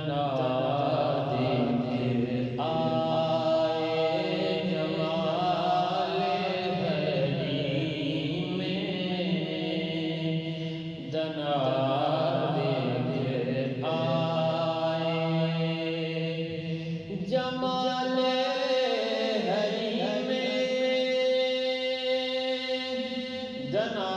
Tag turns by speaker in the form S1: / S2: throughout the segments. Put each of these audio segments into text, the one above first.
S1: دنا دیکھ آئے جمال حریم میں دنا دیکھ آئے جمال حریم میں دنا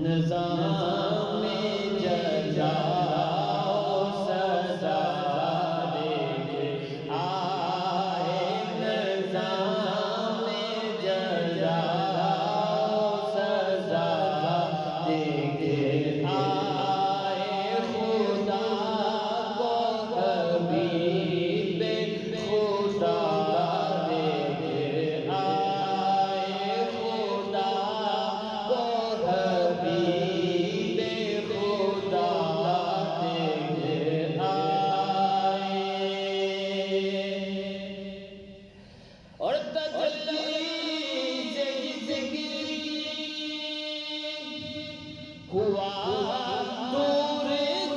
S1: نظام جزا سزا دیکھ آئے نظام جزا سزا دیکھ آئے خدا کو حبیب خدا دیکھ آئے خدا کو حبیب خدا دیکھ آئے اور تجلی سے زندگی ہوا نور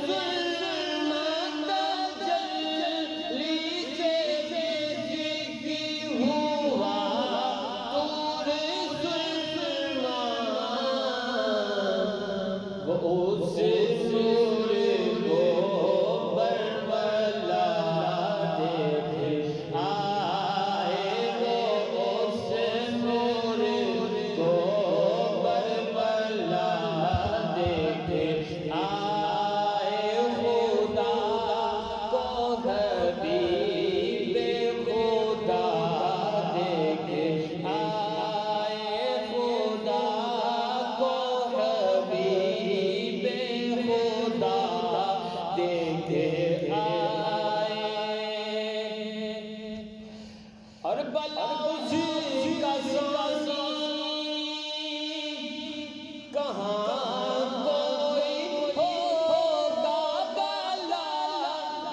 S1: ظلمت تجلی سے زندگی ہوا نور ظلمت وہ اس نور کو برملا دیکھ آئے وہ اس نور کو برملا دیکھ آئے خدا کو حبیب خدا دیکھ آئے خدا کو حبیب خدا دیکھ آئے اور بلا اسی کا ثانی کہاں کوئی ہوگا بلا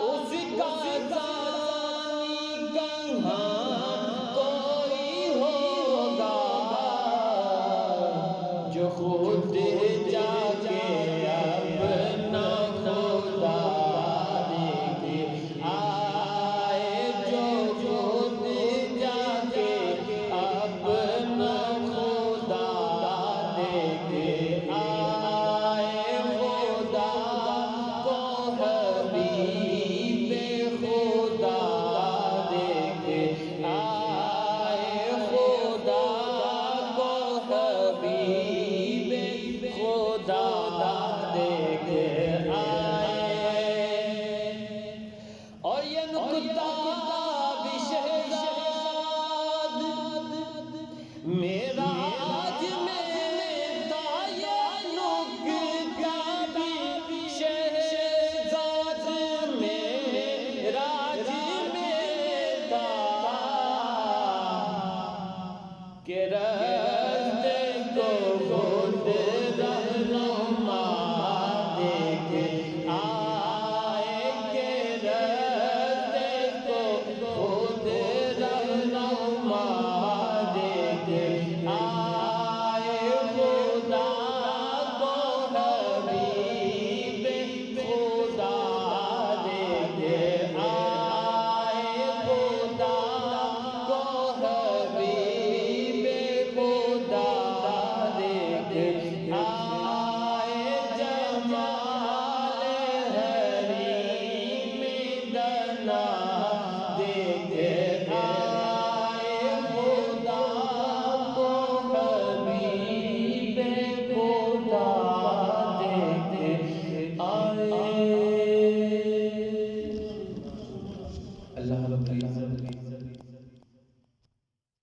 S1: اس کا ثانی کہاں کوئی ہوگا جو خود جا کے اپنا خدا دیکھ آئے جو خود جا کے اپنا خدا دیکھ آئے خدا کو حبیب خدا دیکھ آئے خدا کو حبیب خدا دیکھ آئے اور یہ نکتہ بھی شہزاد میرا آج میں تھا یہ نکتہ بھی شہزاد میرا آج میں تھا کہ راستے کو خود رہنما دیکھ آئے کہ راستے کو خود رہنما دیکھ آئے خدا کو حبیب خدا دیکھ آئے خدا کو حبیب خدا دیکھ آئے جمال حریم دنا